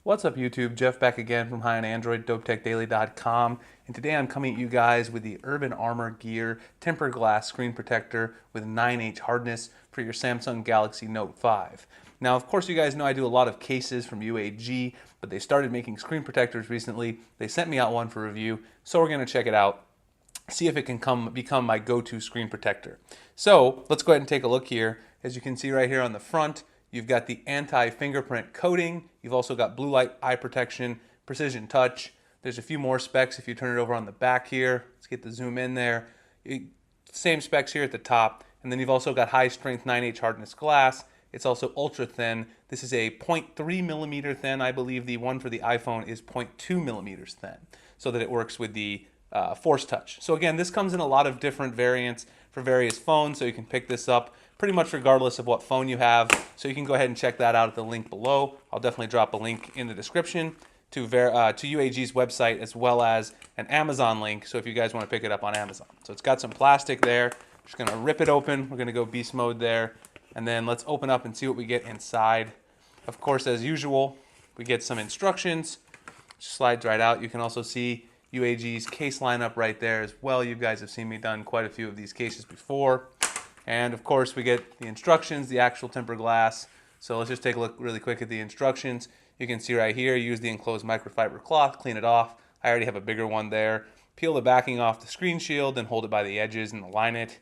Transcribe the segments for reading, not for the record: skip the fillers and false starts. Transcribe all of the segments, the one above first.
What's up YouTube? Jeff back again from High on Android, DopeTechDaily.com, and today I'm coming at you guys with the Urban Armor Gear tempered glass screen protector with 9H hardness for your Samsung Galaxy Note 5. Now of course you guys know I do a lot of cases from Uag, but they started making screen protectors recently. They sent me out one for review, so we're going to check it out, see if it can become my go-to screen protector. So let's go ahead and take a look here. As you can see right here on the front, you've got the anti-fingerprint coating. You've also got blue light eye protection, precision touch. There's a few more specs if you turn it over on the back here. Let's get the zoom in there. Same specs here at the top. And then you've also got high strength 9H hardness glass. It's also ultra thin. This is a 0.3 millimeter thin. I believe the one for the iPhone is 0.2 millimeters thin, so that it works with the Force Touch. So again, this comes in a lot of different variants for various phones, so you can pick this up pretty much regardless of what phone you have. So you can go ahead and check that out at the link below. I'll definitely drop a link in the description to UAG's website, as well as an Amazon link, so if you guys want to pick it up on Amazon. So it's got some plastic there. Just going to rip it open. We're going to go beast mode there, and then let's open up and see what we get inside. Of course, as usual, we get some instructions. Slides right out. You can also see UAG's case lineup right there as well. You guys have seen me done quite a few of these cases before. And of course we get the instructions, the actual tempered glass. So let's just take a look really quick at the instructions. You can see right here, use the enclosed microfiber cloth, clean it off. I already have a bigger one there. Peel the backing off the screen shield, then hold it by the edges and align it.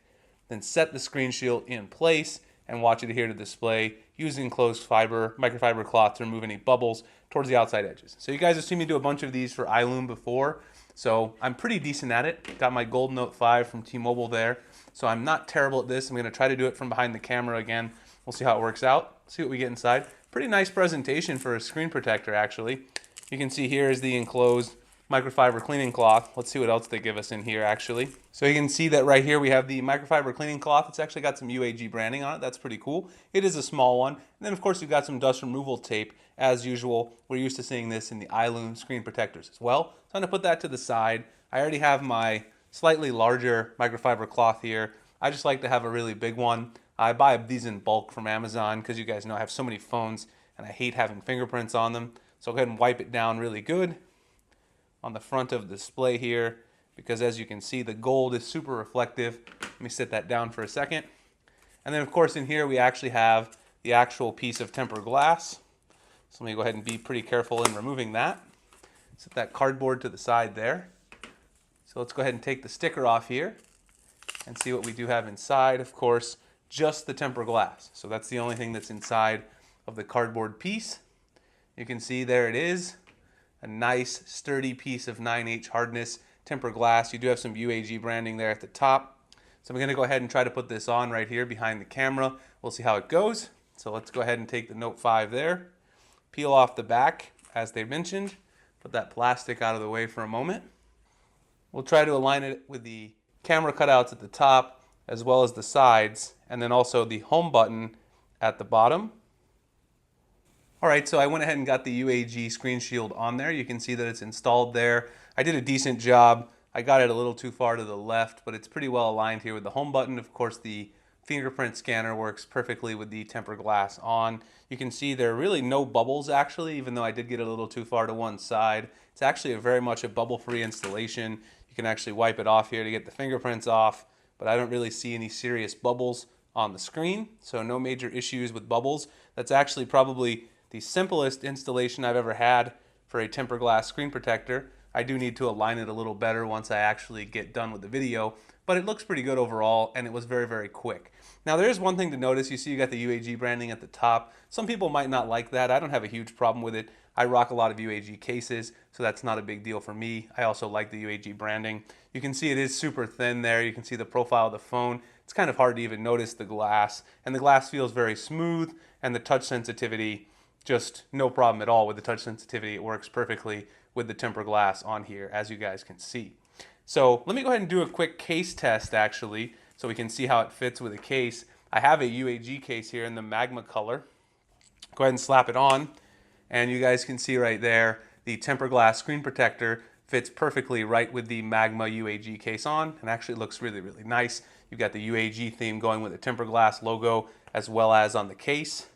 Then set the screen shield in place and watch it adhere to the display. Use the enclosed microfiber cloth to remove any bubbles towards the outside edges. So you guys have seen me do a bunch of these for iLoom before, so I'm pretty decent at it. Got my gold Note 5 from T-Mobile there, so I'm not terrible at this. I'm going to try to do it from behind the camera again. We'll see how it works out, see what we get inside. Pretty nice presentation for a screen protector, actually. You can see here is the enclosed microfiber cleaning cloth. Let's see what else they give us in here, actually. So you can see that right here we have the microfiber cleaning cloth. It's actually got some Uag branding on it. That's pretty cool. It is a small one. And then of course you've got some dust removal tape. As usual, we're used to seeing this in the iLoom screen protectors as well. So I'm going to put that to the side. I already have my slightly larger microfiber cloth here. I just like to have a really big one. I buy these in bulk from Amazon because you guys know I have so many phones and I hate having fingerprints on them. So I'll go ahead and wipe it down really good on the front of the display here, because as you can see, the gold is super reflective. Let me set that down for a second. And then of course in here we actually have the actual piece of tempered glass. So let me go ahead and be pretty careful in removing that. Set that cardboard to the side there. So let's go ahead and take the sticker off here and see what we do have inside. Of course, just the tempered glass. So that's the only thing that's inside of the cardboard piece. You can see there it is. A nice sturdy piece of 9H hardness tempered glass. You do have some UAG branding there at the top. So I'm going to go ahead and try to put this on right here behind the camera. We'll see how it goes. So let's go ahead and take the Note 5 there. Peel off the back as they mentioned. Put that plastic out of the way for a moment. We'll try to align it with the camera cutouts at the top as well as the sides, and then also the home button at the bottom. Alright, so I went ahead and got the UAG screen shield on there. You can see that it's installed there. I did a decent job. I got it a little too far to the left, but it's pretty well aligned here with the home button. Of course, the fingerprint scanner works perfectly with the tempered glass on. You can see there are really no bubbles actually, even though I did get a little too far to one side. It's actually very much a bubble-free installation. You can actually wipe it off here to get the fingerprints off, but I don't really see any serious bubbles on the screen, so no major issues with bubbles. That's actually probably the simplest installation I've ever had for a tempered glass screen protector. I do need to align it a little better once I actually get done with the video, but it looks pretty good overall, and it was very, very quick. Now there is one thing to notice. You see you got the UAG branding at the top. Some people might not like that. I don't have a huge problem with it. I rock a lot of UAG cases, so that's not a big deal for me. I also like the UAG branding. You can see it is super thin there. You can see the profile of the phone. It's kind of hard to even notice the glass, and the glass feels very smooth, and the touch sensitivity, just no problem at all with the touch sensitivity. It works perfectly with the tempered glass on here, as you guys can see. So let me go ahead and do a quick case test actually, so we can see how it fits with a case. I have a UAG case here in the magma color. Go ahead and slap it on, and you guys can see right there, the tempered glass screen protector fits perfectly right with the magma UAG case on, and actually looks really, really nice. You've got the UAG theme going with the tempered glass logo as well as on the case.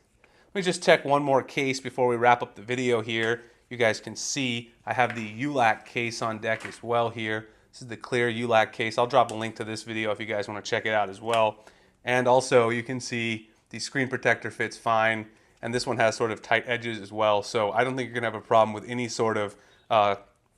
Let me just check one more case before we wrap up the video here. you guys can see I have the Uag case on deck as well here. This is the clear Uag case. I'll drop a link to this video if you guys want to check it out as well. And also you can see the screen protector fits fine, and this one has sort of tight edges as well. So I don't think you're gonna have a problem with any sort of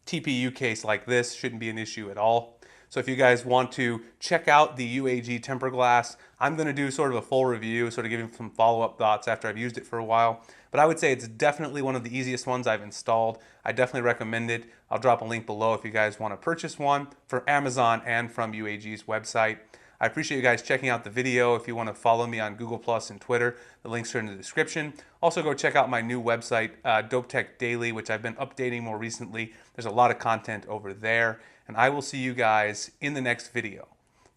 TPU case like this. Shouldn't be an issue at all. So if you guys want to check out the UAG temper glass, I'm going to do sort of a full review, sort of giving some follow-up thoughts after I've used it for a while. But I would say it's definitely one of the easiest ones I've installed. I definitely recommend it. I'll drop a link below if you guys want to purchase one from Amazon and from UAG's website. I appreciate you guys checking out the video. If you want to follow me on Google Plus and Twitter, the links are in the description. Also, go check out my new website, Dope Tech Daily, which I've been updating more recently. There's a lot of content over there, and I will see you guys in the next video.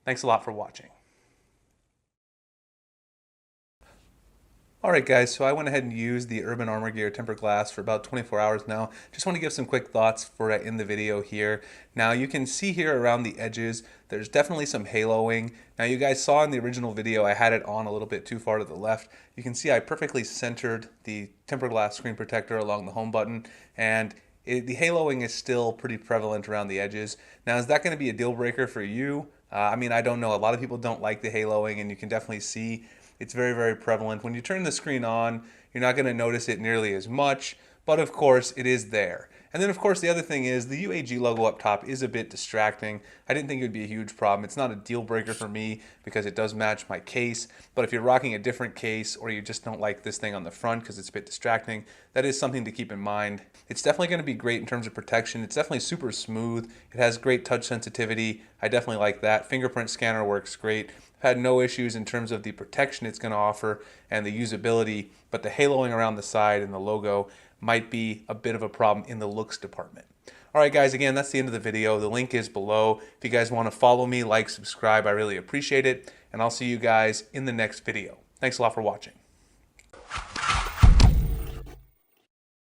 Thanks a lot for watching. Alright guys, so I went ahead and used the Urban Armor Gear tempered glass for about 24 hours now. Just want to give some quick thoughts for it in the video here. Now you can see here around the edges, there's definitely some haloing. Now you guys saw in the original video I had it on a little bit too far to the left. You can see I perfectly centered the tempered glass screen protector along the home button, and the haloing is still pretty prevalent around the edges. Now is that going to be a deal breaker for you? I mean, I don't know. A lot of people don't like the haloing, and you can definitely see it's very, very prevalent. When you turn the screen on, you're not going to notice it nearly as much, but of course it is there. And then of course the other thing is the UAG logo up top is a bit distracting. I didn't think it would be a huge problem. It's not a deal breaker for me because it does match my case, but if you're rocking a different case or you just don't like this thing on the front because it's a bit distracting, that is something to keep in mind. It's definitely going to be great in terms of protection. It's definitely super smooth. It has great touch sensitivity. I definitely like that. Fingerprint scanner works great. I've had no issues in terms of the protection it's going to offer and the usability, but the haloing around the side and the logo might be a bit of a problem in the looks department. Alright guys, again, that's the end of the video. The link is below. If you guys want to follow me, like, subscribe, I really appreciate it. And I'll see you guys in the next video. Thanks a lot for watching.